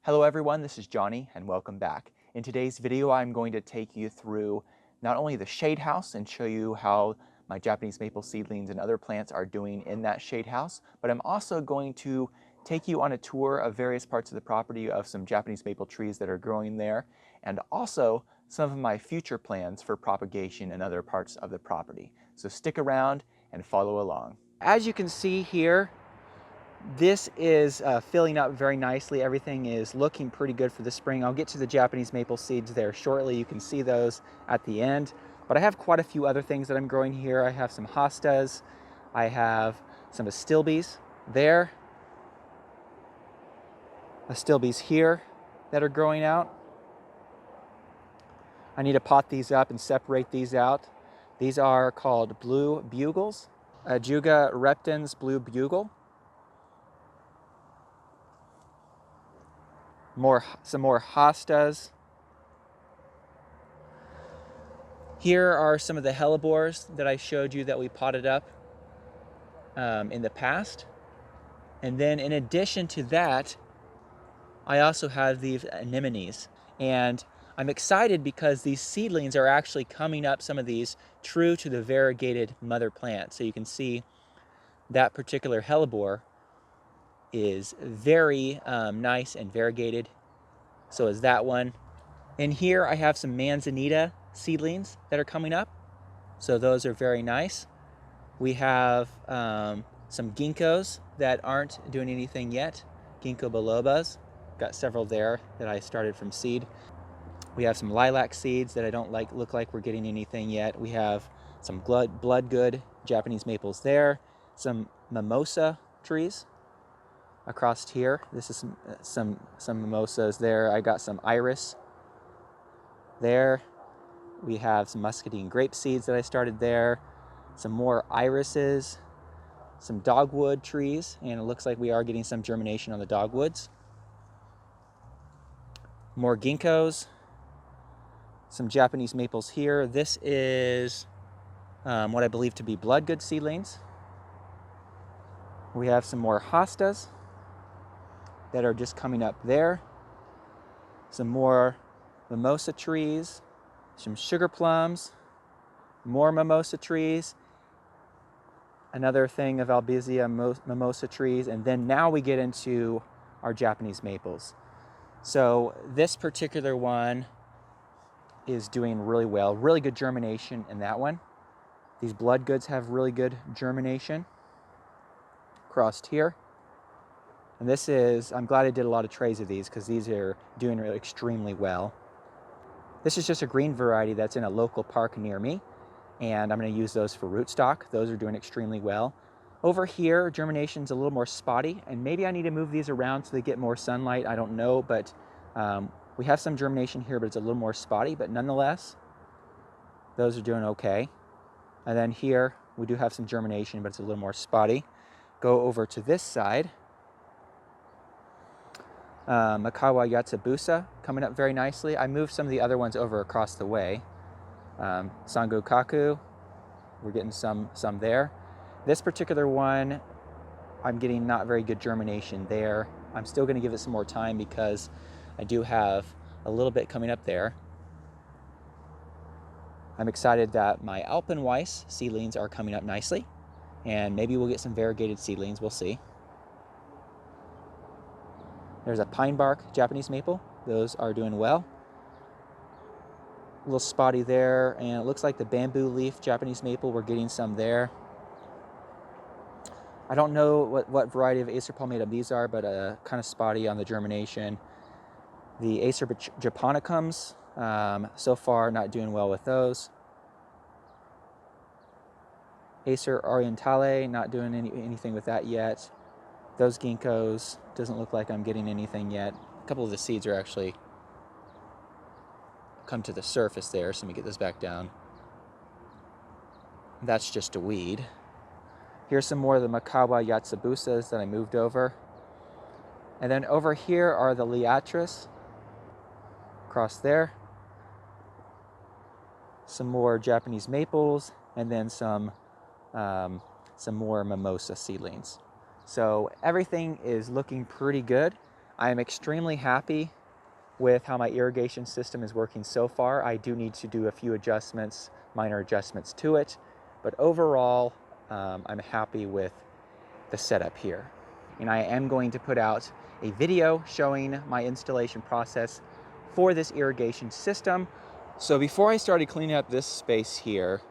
Hello everyone, this is Johnny and welcome back. In today's video I'm going to take you through not only the shade house and show you how my Japanese maple seedlings and other plants are doing in that shade house, but I'm also going to take you on a tour of various parts of the property of some Japanese maple trees that are growing there, and also some of my future plans for propagation in other parts of the property. So stick around and follow along. As you can see here, this is filling up very nicely. Everything is looking pretty good for the spring. I'll get to the Japanese maple seeds there shortly. You can see those at the end. But I have quite a few other things that I'm growing here. I have some hostas. I have some astilbes there. Astilbes here that are growing out. I need to pot these up and separate these out. These are called blue bugles. Ajuga reptans blue bugle. Some more hostas. Here are some of the hellebores that I showed you that we potted up in the past. And then in addition to that, I also have these anemones. And I'm excited because these seedlings are actually coming up, some of these, true to the variegated mother plant. So you can see that particular hellebore is very nice and variegated. So is that one. In here I have some manzanita seedlings that are coming up. So those are very nice. We have some ginkgos that aren't doing anything yet. Ginkgo bilobas, got several there that I started from seed. We have some lilac seeds that I don't look like we're getting anything yet. We have some blood good Japanese maples there. Some mimosa trees across here. This is some mimosas there. I got some iris there. We have some muscadine grape seeds that I started there. Some more irises, some dogwood trees, and it looks like we are getting some germination on the dogwoods. More ginkgos, some Japanese maples here. This is what I believe to be bloodgood seedlings. We have some more hostas that are just coming up there. Some more mimosa trees, some sugar plums, more mimosa trees, another thing of albizia mimosa trees, and then now we get into our Japanese maples. So this particular one is doing really well, really good germination in that one. These bloodgoods have really good germination across here. And this is, I'm glad I did a lot of trays of these because these are doing really extremely well. This is just a green variety that's in a local park near me, and I'm going to use those for rootstock. Those are doing extremely well. Over here, germination's a little more spotty, and maybe I need to move these around so they get more sunlight. I don't know, but we have some germination here, but it's a little more spotty, but nonetheless, those are doing okay. And then here, we do have some germination, but it's a little more spotty. Go over to this side. Makawa Yatsubusa coming up very nicely. I moved some of the other ones over across the way. Sangu Kaku, we're getting some there. This particular one, I'm getting not very good germination there. I'm still going to give it some more time because I do have a little bit coming up there. I'm excited that my Alpenweiss seedlings are coming up nicely, and maybe we'll get some variegated seedlings, we'll see. There's a pine bark Japanese maple. Those are doing well. A little spotty there, and it looks like the bamboo leaf Japanese maple, we're getting some there. I don't know what variety of Acer palmatum these are, but kind of spotty on the germination. The Acer japonicums, so far not doing well with those. Acer orientale, not doing anything with that yet. Those ginkgos, doesn't look like I'm getting anything yet. A couple of the seeds are actually come to the surface there, so let me get this back down. That's just a weed. Here's some more of the Makawa Yatsubusas that I moved over. And then over here are the Liatris, across there. Some more Japanese maples, and then some more mimosa seedlings. So everything is looking pretty good. I am extremely happy with how my irrigation system is working so far. I do need to do a few adjustments, minor adjustments to it, but overall, I'm happy with the setup here. And I am going to put out a video showing my installation process for this irrigation system. So before I started cleaning up this space here,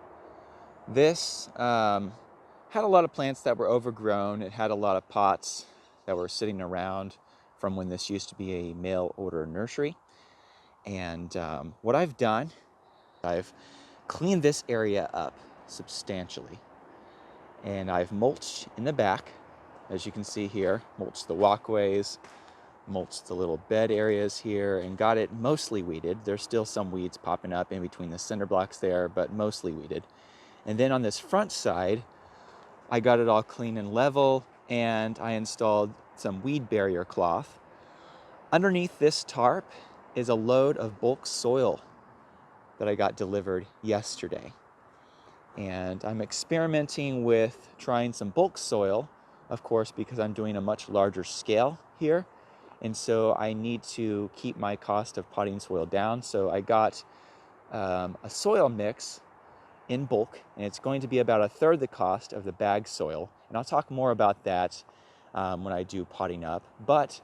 this had a lot of plants that were overgrown. It had a lot of pots that were sitting around from when this used to be a mail order nursery. And what I've done, I've cleaned this area up substantially. And I've mulched in the back, as you can see here, mulched the walkways, mulched the little bed areas here, and got it mostly weeded. There's still some weeds popping up in between the cinder blocks there, but mostly weeded. And then on this front side, I got it all clean and level, and I installed some weed barrier cloth. Underneath this tarp is a load of bulk soil that I got delivered yesterday. And I'm experimenting with trying some bulk soil, of course, because I'm doing a much larger scale here. And so I need to keep my cost of potting soil down. So I got a soil mix in bulk, and it's going to be about a third the cost of the bag soil. And I'll talk more about that when I do potting up. But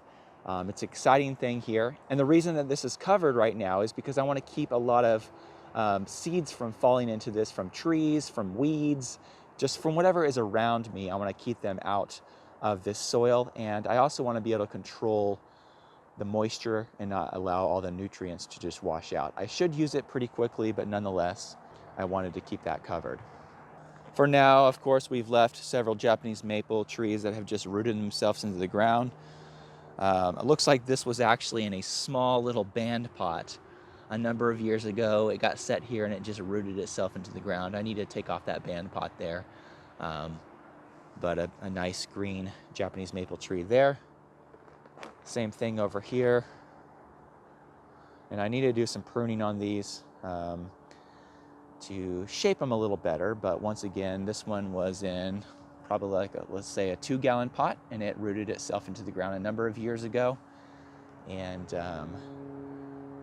it's an exciting thing here. And the reason that this is covered right now is because I want to keep a lot of seeds from falling into this, from trees, from weeds, just from whatever is around me. I want to keep them out of this soil. And I also want to be able to control the moisture and not allow all the nutrients to just wash out. I should use it pretty quickly, but nonetheless, I wanted to keep that covered. For now, of course, we've left several Japanese maple trees that have just rooted themselves into the ground. It looks like this was actually in a small little band pot a number of years ago. It got set here and it just rooted itself into the ground. I need to take off that band pot there. But a nice green Japanese maple tree there. Same thing over here. And I need to do some pruning on these to shape them a little better. But once again, this one was in probably like let's say a 2-gallon pot, and it rooted itself into the ground a number of years ago. And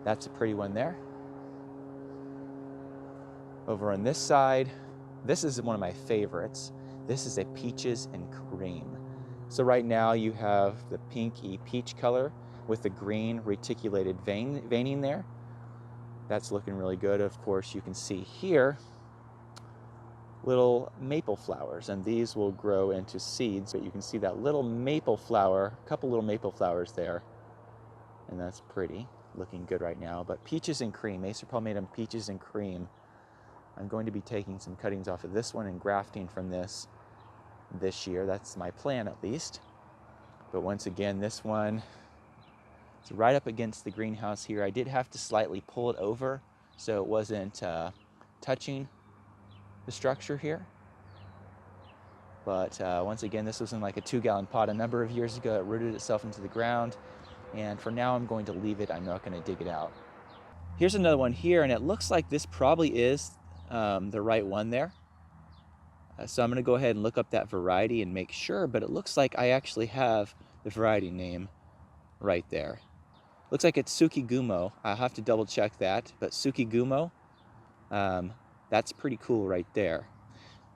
that's a pretty one there. Over on this side, this is one of my favorites. This is a peaches and cream. So right now you have the pinky peach color with the green reticulated veining there. That's looking really good. Of course, you can see here little maple flowers, and these will grow into seeds, but you can see that little maple flower, a couple little maple flowers there, and that's pretty, looking good right now. But peaches and cream, Acer palmatum peaches and cream. I'm going to be taking some cuttings off of this one and grafting from this year. That's my plan, at least. But once again, this one, it's right up against the greenhouse here. I did have to slightly pull it over so it wasn't touching the structure here. But once again, this was in like a 2-gallon pot a number of years ago. It rooted itself into the ground, and for now I'm going to leave it. I'm not going to dig it out. Here's another one here, and it looks like this probably is the right one there. So I'm going to go ahead and look up that variety and make sure, but it looks like I actually have the variety name right there. Looks like it's Tsukigumo. I'll have to double check that, but Tsukigumo, that's pretty cool right there,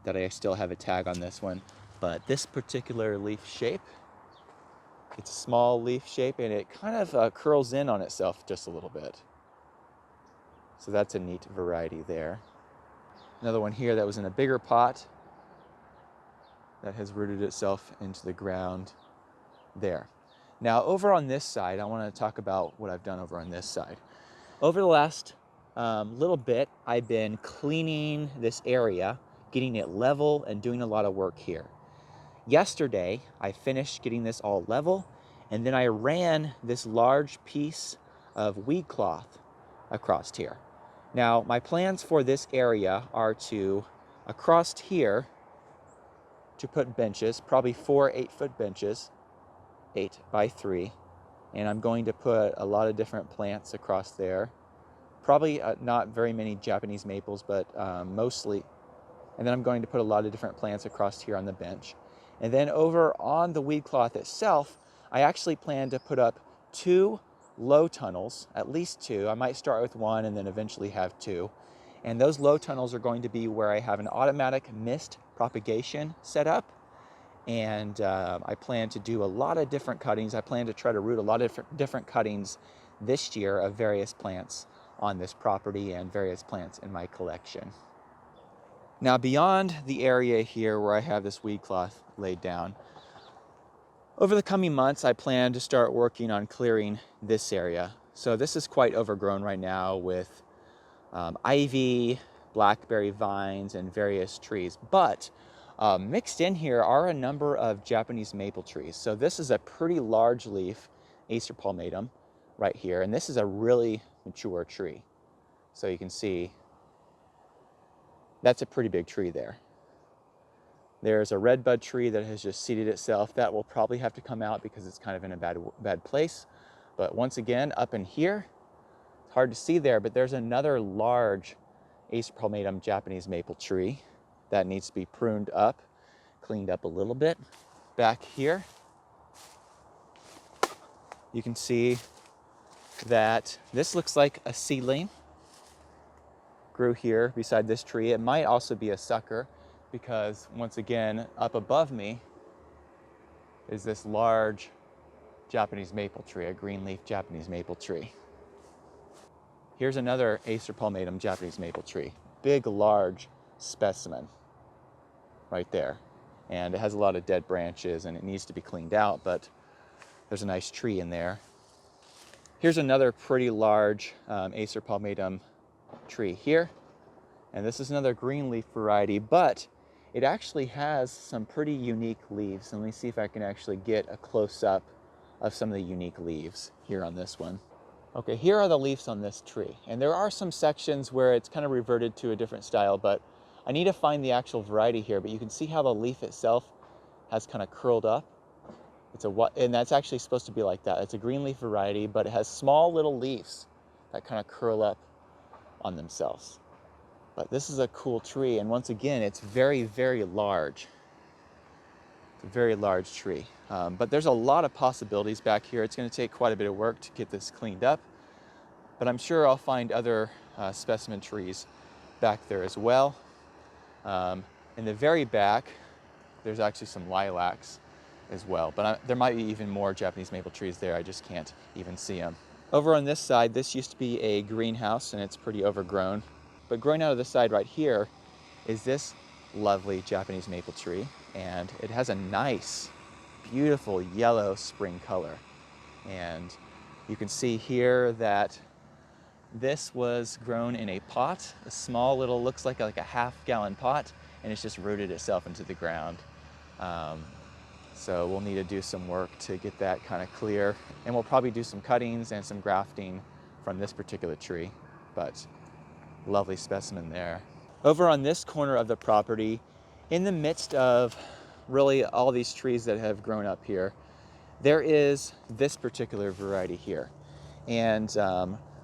that I still have a tag on this one. But this particular leaf shape, it's a small leaf shape, and it kind of curls in on itself just a little bit. So that's a neat variety there. Another one here that was in a bigger pot that has rooted itself into the ground there. Now over on this side, I want to talk about what I've done over on this side. Over the last little bit, I've been cleaning this area, getting it level, and doing a lot of work here. Yesterday, I finished getting this all level, and then I ran this large piece of weed cloth across here. Now, my plans for this area are to, across here, to put benches, probably 4 8-foot benches, 8 by 3, and I'm going to put a lot of different plants across there. Probably not very many Japanese maples, but mostly. And then I'm going to put a lot of different plants across here on the bench. And then over on the weed cloth itself, I actually plan to put up 2 low tunnels, at least 2. I might start with 1 and then eventually have 2. And those low tunnels are going to be where I have an automatic mist propagation set up. And I plan to do a lot of different cuttings. I plan to try to root a lot of different cuttings this year of various plants on this property and various plants in my collection. Now, beyond the area here where I have this weed cloth laid down, over the coming months, I plan to start working on clearing this area. So this is quite overgrown right now with ivy, blackberry vines, and various trees. But mixed in here are a number of Japanese maple trees. So this is a pretty large leaf Acer palmatum right here. And this is a really mature tree. So you can see that's a pretty big tree there. There's a redbud tree that has just seeded itself. That will probably have to come out because it's kind of in a bad place. But once again, up in here, it's hard to see there, but there's another large Acer palmatum Japanese maple tree that needs to be pruned up, cleaned up a little bit. Back here, you can see that this looks like a seedling. Grew here beside this tree. It might also be a sucker because once again, up above me is this large Japanese maple tree, a green leaf Japanese maple tree. Here's another Acer palmatum Japanese maple tree. Big, large specimen right there. And it has a lot of dead branches and it needs to be cleaned out, but there's a nice tree in there. Here's another pretty large Acer palmatum tree here. And this is another green leaf variety, but it actually has some pretty unique leaves. And let me see if I can actually get a close-up of some of the unique leaves here on this one. Okay, here are the leaves on this tree. And there are some sections where it's kind of reverted to a different style, but I need to find the actual variety here. But you can see how the leaf itself has kind of curled up. And that's actually supposed to be like that. It's a green leaf variety, but it has small little leaves that kind of curl up on themselves. But this is a cool tree, and once again, it's very, very large. It's a very large tree. But there's a lot of possibilities back here. It's going to take quite a bit of work to get this cleaned up, but I'm sure I'll find other specimen trees back there as well. In the very back, there's actually some lilacs as well, but there might be even more Japanese maple trees there. I just can't even see them. Over on this side, this used to be a greenhouse, and it's pretty overgrown. But growing out of the side right here is this lovely Japanese maple tree, and it has a nice, beautiful yellow spring color. And you can see here that this was grown in a pot, a small little, looks like a half-gallon pot, and it's just rooted itself into the ground. So we'll need to do some work to get that kind of clear, and we'll probably do some cuttings and some grafting from this particular tree. But lovely specimen there. Over on this corner of the property, in the midst of really all these trees that have grown up here, there is this particular variety here. And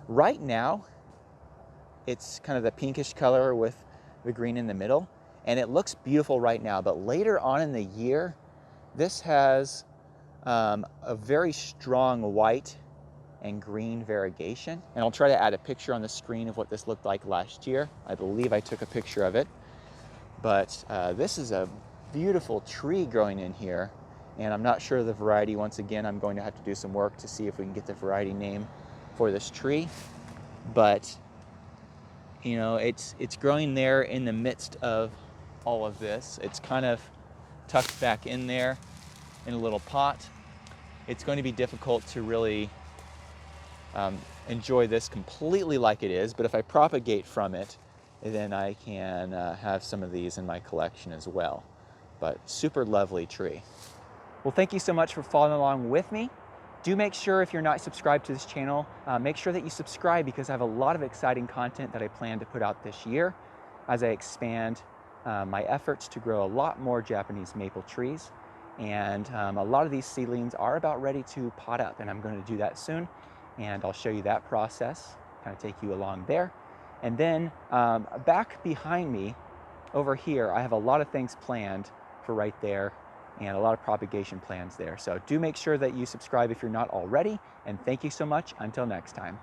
right now, it's kind of the pinkish color with the green in the middle, and it looks beautiful right now. But later on in the year, this has a very strong white and green variegation. And I'll try to add a picture on the screen of what this looked like last year. I believe I took a picture of it. But this is a beautiful tree growing in here. And I'm not sure of the variety. Once again, I'm going to have to do some work to see if we can get the variety name for this tree. But, you know, it's growing there in the midst of all of this. It's kind of tucked back in there in a little pot. It's going to be difficult to really enjoy this completely like it is, but if I propagate from it, then I can have some of these in my collection as well. But super lovely tree. Well, thank you so much for following along with me. Do make sure, if you're not subscribed to this channel, make sure that you subscribe, because I have a lot of exciting content that I plan to put out this year as I expand my efforts to grow a lot more Japanese maple trees. And a lot of these seedlings are about ready to pot up, and I'm going to do that soon. And I'll show you that process, kind of take you along there. And then back behind me over here, I have a lot of things planned for right there and a lot of propagation plans there. So do make sure that you subscribe if you're not already, and thank you so much. Until next time.